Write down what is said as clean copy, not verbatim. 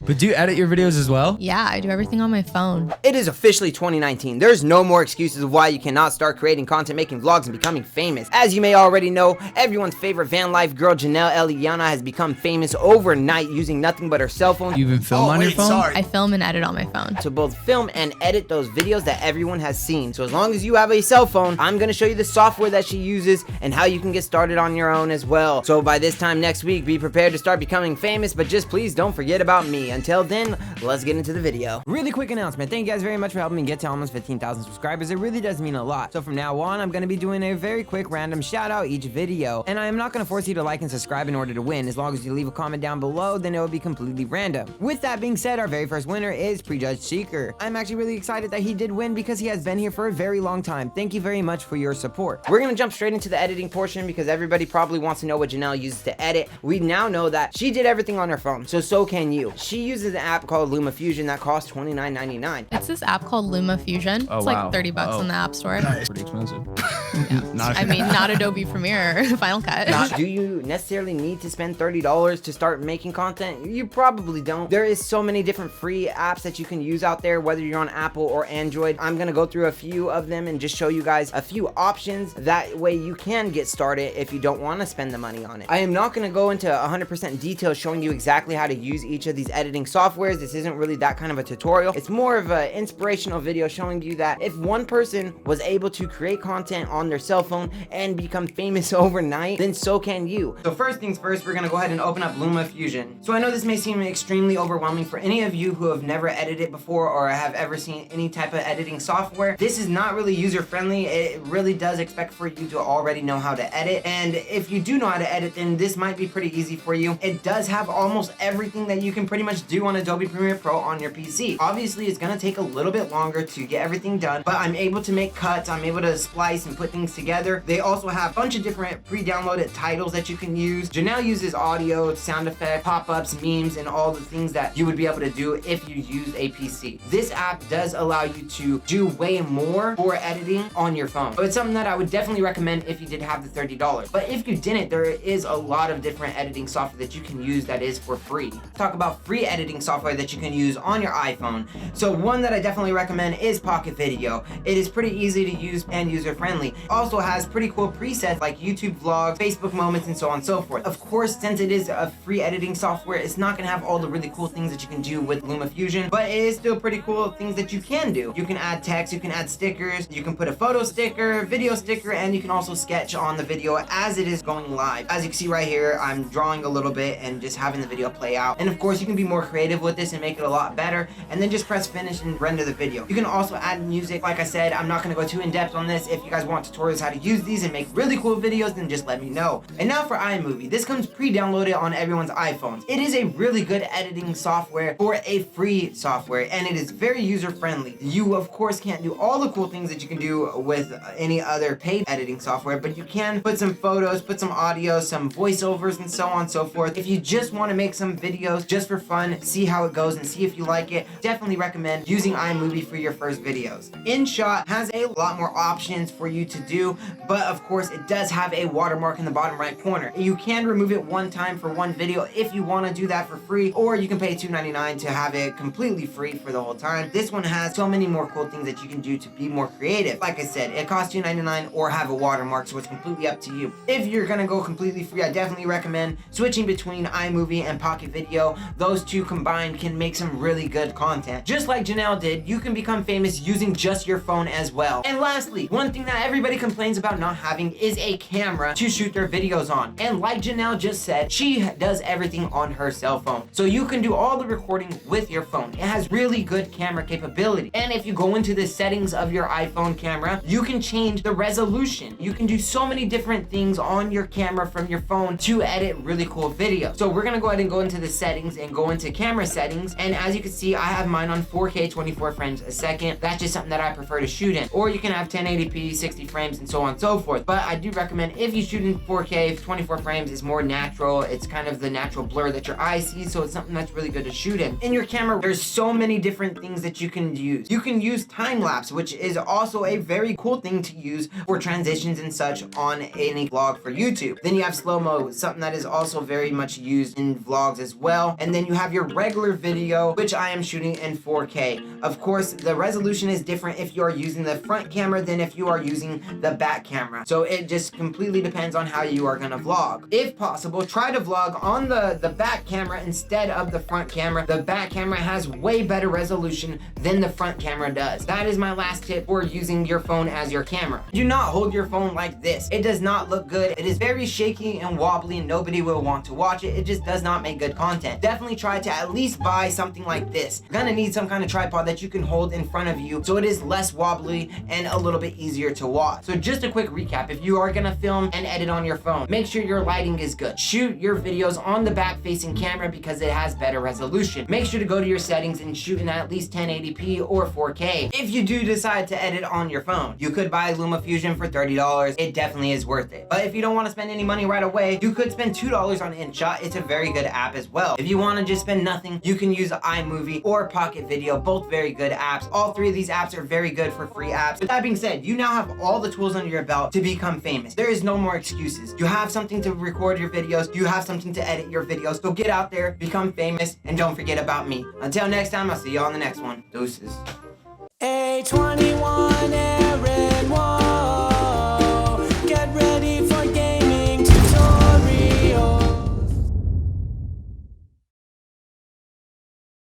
But do you edit your videos as well? Yeah, I do everything on my phone. It is officially 2019. There's no more excuses of why you cannot start creating content, making vlogs, and becoming famous. As you may already know, everyone's favorite VanLife girl, Jennelle Eliana, has become famous overnight using nothing but her cell phone. You even film on your phone? I film and edit on my phone. To both film and edit those videos that everyone has seen. So as long as you have a cell phone, I'm gonna show you the software that she uses and how you can get started on your own as well. So by this time next week, be prepared to start becoming famous, but just please don't forget about me. Until then, let's get into the video. Really quick announcement. Thank you guys very much for helping me get to almost 15,000 subscribers. It really does mean a lot. So from now on, I'm gonna be doing a very quick random shout out each video. And I am not gonna force you to like and subscribe in order to win. As long as you leave a comment down below, then it will be completely random. With that being said, our very first winner is Prejudged Seeker. I'm actually really excited that he did win because he has been here for a very long time. Thank you very much for your support. We're gonna jump straight into the editing portion because everybody probably wants to know what Jennelle uses to edit. We now know that she did everything on her phone, so can you. She uses an app called LumaFusion that costs $29.99. It's this app called LumaFusion. Oh, it's wow. like 30 bucks in the App Store. Pretty expensive. I mean, not Adobe Premiere or Final Cut. Do you necessarily need to spend $30 to start making content? You probably don't. There is so many different free apps that you can use out there, whether you're on Apple or Android. I'm gonna go through a few of them and just show you guys a few options. That way you can get started if you don't want to spend the money on it. I am not gonna go into 100% detail showing you exactly how to use each of these editing softwares. This isn't really that kind of a tutorial. It's more of an inspirational video showing you that if one person was able to create content on their cell phone and become famous overnight, then so can you. So first things first, we're gonna go ahead and open up LumaFusion. So I know this may seem extremely overwhelming for any of you who have never edited before or have ever seen any type of editing software. This is not really user-friendly. It really does expect for you to already know how to edit. And if you do know how to edit, then this might be pretty easy for you. It does have almost everything that you can pretty much do on Adobe Premiere Pro on your PC. Obviously, it's gonna take a little bit longer to get everything done, but I'm able to make cuts, I'm able to splice and put things together. They also have a bunch of different pre-downloaded titles that you can use. Jennelle uses audio, sound effects, pop-ups, memes, and all the things that you would be able to do if you use a PC. This app does allow you to do way more for editing on your phone. So it's something that I would definitely recommend if you did have the $30. But if you didn't, there is a lot of different editing software that you can use that is for free. Talk about free editing software that you can use on your iPhone. So one that I definitely recommend is Pocket Video. It is pretty easy to use and user-friendly. Also has pretty cool presets like YouTube vlogs, Facebook moments, and so on and so forth. Of course, since it is a free editing software, it's not gonna have all the really cool things that you can do with LumaFusion, but it is still pretty cool things that you can do. You can add text, you can add stickers, you can put a photo sticker, video sticker, and you can also sketch on the video as it is going live. As you can see right here, I'm drawing a little bit and just having the video play out. And of course, you can be more creative with this and make it a lot better, and then just press finish and render the video. You can also add music. Like I said, I'm not gonna go too in depth on this. If you guys want tutorials how to use these and make really cool videos, then just let me know. And now for iMovie. This comes pre-downloaded on everyone's iPhones. It is a really good editing software for a free software, and it is very user-friendly. You of course can't do all the cool things that you can do with any other paid editing software, but you can put some photos, put some audio, some voiceovers, and so on and so forth. If you just want to make some videos just for fun, see how it goes and see if you like it, definitely recommend using iMovie for your first videos. InShot has a lot more options for you to do, but of course it does have a watermark in the bottom right corner. You can remove it one time for one video if you want to do that for free, or you can pay $2.99 to have it completely free for the whole time. This one has so many more cool things that you can do to be more creative. Like I said, it costs $2.99 or have a watermark, so it's completely up to you. If you're gonna go completely free, I definitely recommend switching between iMovie and Pocket Video. Those two combined can make some really good content. Just like Jennelle did, you can become famous using just your phone as well. And lastly, one thing that everybody complains about not having is a camera to shoot their videos on. And like Jennelle just said, she does everything on her cell phone. So you can do all the recording with your phone. It has really good camera capability. And if you go into the settings of your iPhone camera, you can change the resolution. You can do so many different things on your camera from your phone to edit really cool videos. So we're gonna go ahead and go into the settings and go into camera settings. And as you can see, I have mine on 4K 24 frames a second. That's just something that I prefer to shoot in. Or you can have 1080p 60 frames frames and so on and so forth. But I do recommend if you shoot in 4K, 24 frames is more natural. It's kind of the natural blur that your eye sees, so it's something that's really good to shoot in. In your camera, there's so many different things that you can use. You can use time lapse, which is also a very cool thing to use for transitions and such on any vlog for YouTube. Then you have slow-mo, something that is also very much used in vlogs as well. And then you have your regular video, which I am shooting in 4K. Of course, the resolution is different if you are using the front camera than if you are using the back camera. So it just completely depends on how you are gonna vlog. If possible, try to vlog on the back camera instead of the front camera. The back camera has way better resolution than the front camera does. That is my last tip for using your phone as your camera. Do not hold your phone like this. It does not look good. It is very shaky and wobbly and nobody will want to watch it. It just does not make good content. Definitely try to at least buy something like this. You're gonna need some kind of tripod that you can hold in front of you so it is less wobbly and a little bit easier to watch. So just a quick recap, if you are gonna film and edit on your phone, make sure your lighting is good. Shoot your videos on the back facing camera because it has better resolution. Make sure to go to your settings and shoot in at least 1080p or 4K. If you do decide to edit on your phone, you could buy LumaFusion for $30. It definitely is worth it. But if you don't want to spend any money right away, you could spend $2 on InShot. It's a very good app as well. If you want to just spend nothing, you can use iMovie or Pocket Video, both very good apps. All three of these apps are very good for free apps. With that being said, you now have all the tools under your belt to become famous. There is no more excuses. You have something to record your videos, you have something to edit your videos, so get out there, become famous, and don't forget about me. Until next time, I'll see you on the next one. Deuces. A21